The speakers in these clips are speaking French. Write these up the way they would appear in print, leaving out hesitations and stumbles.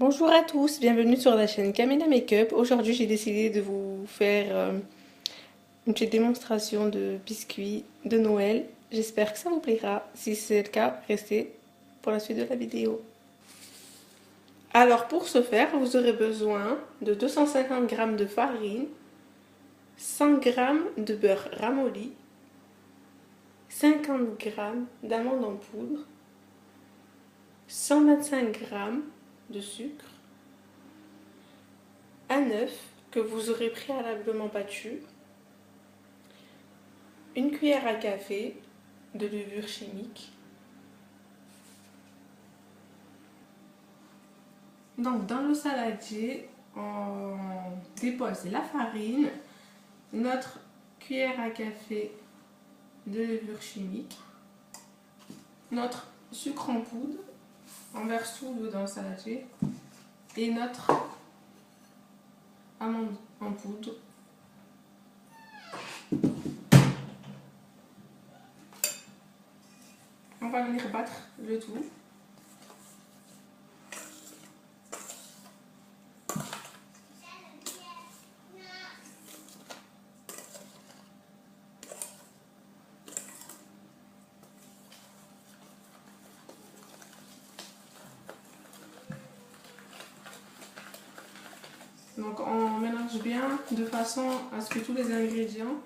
Bonjour à tous, bienvenue sur la chaîne Camilla Makeup. Aujourd'hui, j'ai décidé de vous faire une petite démonstration de biscuits de Noël. J'espère que ça vous plaira. Si c'est le cas, restez pour la suite de la vidéo. Alors pour ce faire, vous aurez besoin de 250 g de farine, 100 g de beurre ramolli, 50 g d'amandes en poudre, 125 g de sucre, un œuf que vous aurez préalablement battu, une cuillère à café de levure chimique. Donc dans le saladier, on dépose la farine, notre cuillère à café de levure chimique, notre sucre en poudre, on verse tout dans le saladier, et notre amande en poudre. On va venir battre le tout. Donc on mélange bien de façon à ce que tous les ingrédients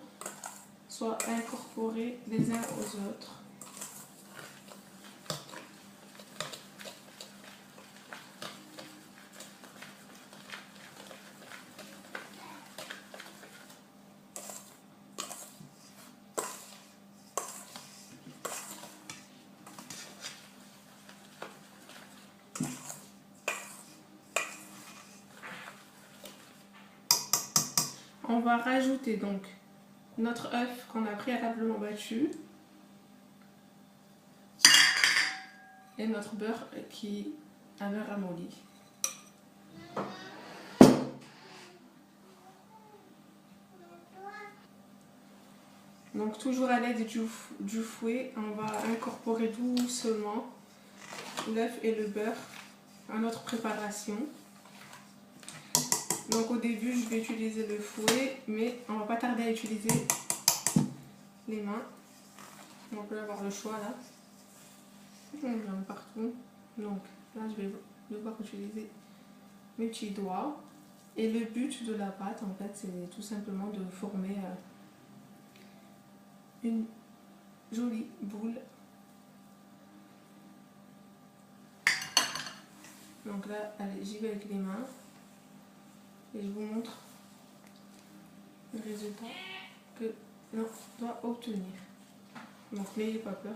soient incorporés les uns aux autres. On va rajouter donc notre œuf qu'on a préalablement battu et notre beurre qui avait ramolli. Donc toujours à l'aide du fouet, on va incorporer doucement l'œuf et le beurre à notre préparation. Donc au début je vais utiliser le fouet, mais on va pas tarder à utiliser les mains. On peut avoir le choix là. On vient partout. Donc là je vais devoir utiliser mes petits doigts. Et le but de la pâte en fait c'est tout simplement de former une jolie boule. Donc là, allez, j'y vais avec les mains. Et je vous montre le résultat que l'on doit obtenir. Donc n'ayez pas peur.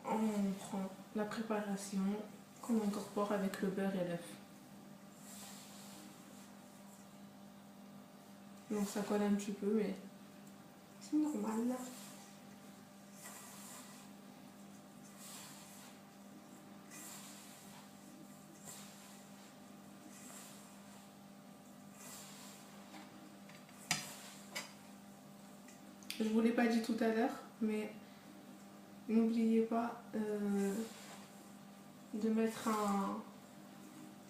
On prend la préparation qu'on incorpore avec le beurre et l'œuf. Donc ça colle un petit peu, mais c'est normal. Je ne vous l'ai pas dit tout à l'heure, mais n'oubliez pas de mettre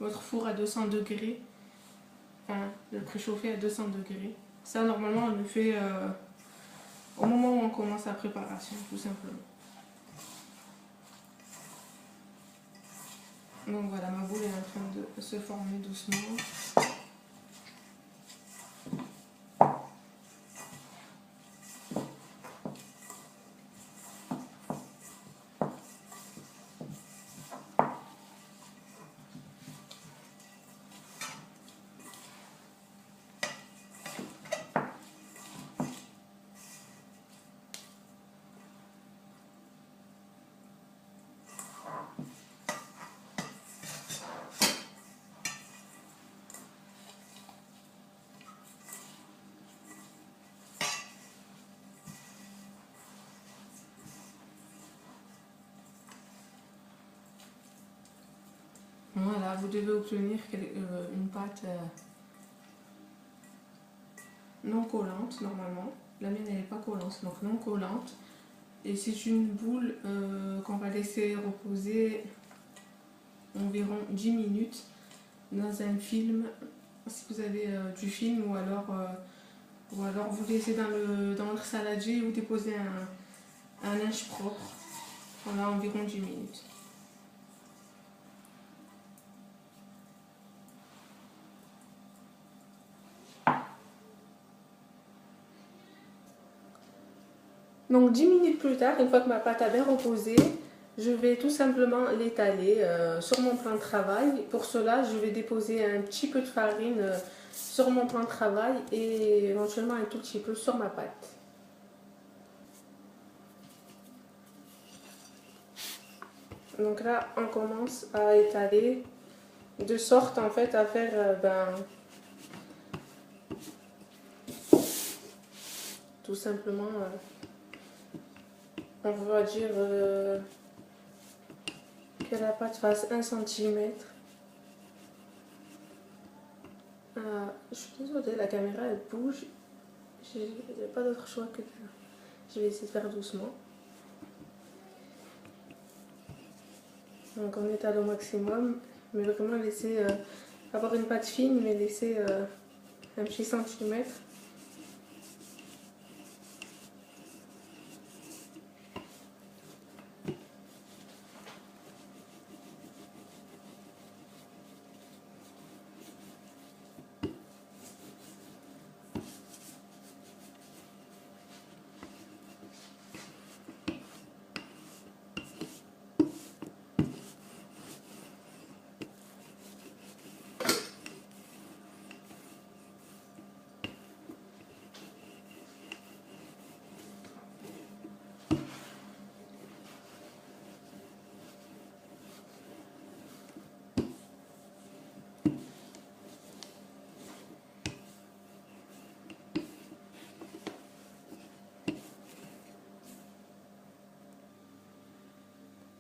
votre four à 200 degrés, enfin de le préchauffer à 200 degrés. Ça normalement on le fait au moment où on commence la préparation, tout simplement. Donc voilà, ma boule est en train de se former doucement. Voilà, vous devez obtenir une pâte non collante normalement. La mienne elle n'est pas collante, donc non collante. Et c'est une boule qu'on va laisser reposer, on environ 10 minutes dans un film, si vous avez du film, ou alors vous laissez dans votre saladier ou déposez un linge propre pendant environ 10 minutes. Donc 10 minutes plus tard, une fois que ma pâte a bien reposé, je vais tout simplement l'étaler sur mon plan de travail. Pour cela, je vais déposer un petit peu de farine sur mon plan de travail et éventuellement un tout petit peu sur ma pâte. Donc là, on commence à étaler de sorte en fait à faire tout simplement, on va dire que la pâte fasse 1 cm. Je suis désolée, la caméra elle bouge. J'ai pas d'autre choix que de... Je vais essayer de faire doucement. Donc on étale au maximum, mais vraiment laisser avoir une pâte fine, mais laisser un petit centimètre.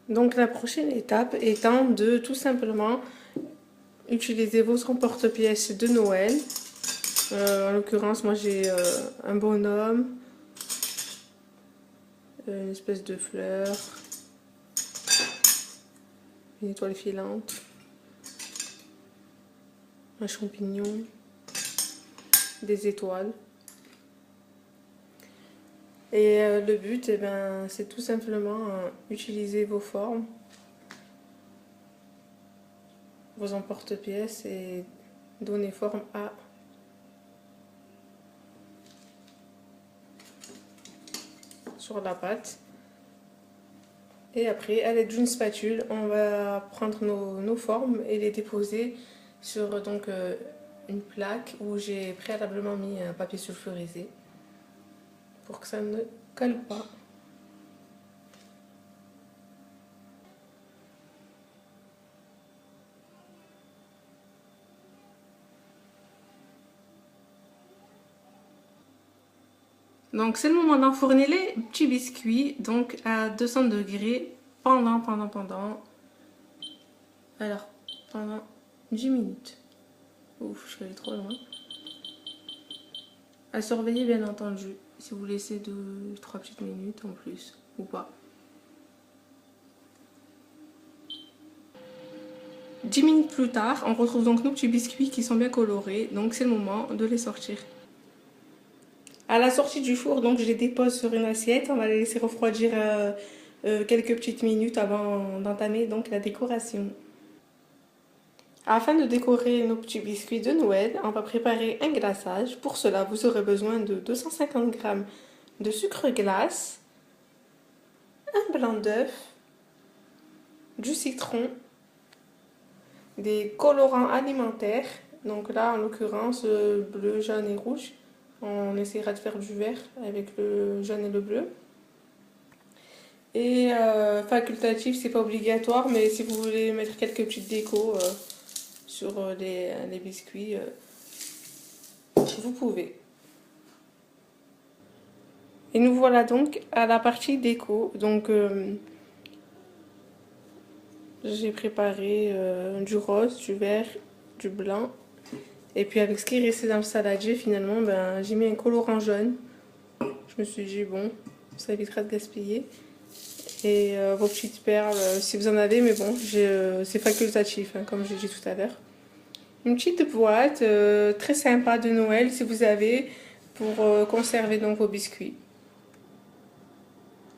Donc la prochaine étape étant de tout simplement utiliser votre porte-pièce de Noël. En l'occurrence, moi j'ai un bonhomme, une espèce de fleur, une étoile filante, un champignon, des étoiles. Et le but, c'est tout simplement utiliser vos formes, vos emporte-pièces et donner forme sur la pâte. Et après, à l'aide d'une spatule, on va prendre nos formes et les déposer sur une plaque où j'ai préalablement mis un papier sulfurisé pour que ça ne colle pas. Donc c'est le moment d'enfourner les petits biscuits, donc à 200 degrés pendant 10 minutes. Ouf, je suis allée trop loin. À surveiller bien entendu, si vous laissez 2-3 petites minutes en plus, ou pas. 10 minutes plus tard, on retrouve donc nos petits biscuits qui sont bien colorés, donc c'est le moment de les sortir. À la sortie du four, donc je les dépose sur une assiette, on va les laisser refroidir quelques petites minutes avant d'entamer donc la décoration. Afin de décorer nos petits biscuits de Noël, on va préparer un glaçage. Pour cela, vous aurez besoin de 250 g de sucre glace, un blanc d'œuf, du citron, des colorants alimentaires, donc là en l'occurrence bleu, jaune et rouge. On essaiera de faire du vert avec le jaune et le bleu. Et facultatif, c'est pas obligatoire, mais si vous voulez mettre quelques petites décos sur les biscuits, vous pouvez. Et nous voilà donc à la partie déco. Donc j'ai préparé du rose, du vert, du blanc. Et puis avec ce qui est resté dans le saladier, finalement, j'ai mis un colorant jaune. Je me suis dit, bon, ça évitera de gaspiller. et vos petites perles si vous en avez, mais bon, c'est facultatif, hein, comme j'ai dit tout à l'heure. Une petite boîte très sympa de Noël si vous avez pour conserver donc vos biscuits.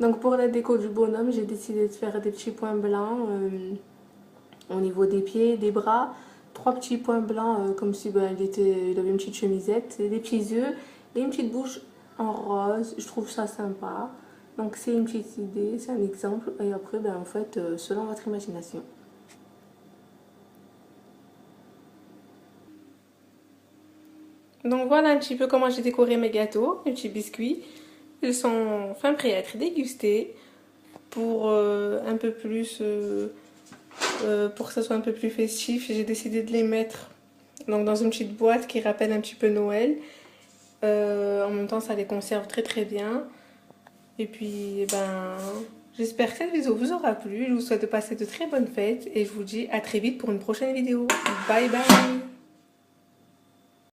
Donc pour la déco du bonhomme, j'ai décidé de faire des petits points blancs au niveau des pieds, des bras. 3 petits points blancs comme si il avait une petite chemisette, des petits yeux et une petite bouche en rose. Je trouve ça sympa. Donc c'est une petite idée, c'est un exemple. Et après, en fait, selon votre imagination. Donc voilà un petit peu comment j'ai décoré mes gâteaux, mes petits biscuits. Ils sont enfin prêts à être dégustés pour un peu plus, pour que ça soit un peu plus festif. J'ai décidé de les mettre donc, dans une petite boîte qui rappelle un petit peu Noël. En même temps, ça les conserve très très bien. Et puis, j'espère que cette vidéo vous aura plu. Je vous souhaite de passer de très bonnes fêtes et je vous dis à très vite pour une prochaine vidéo. Bye bye!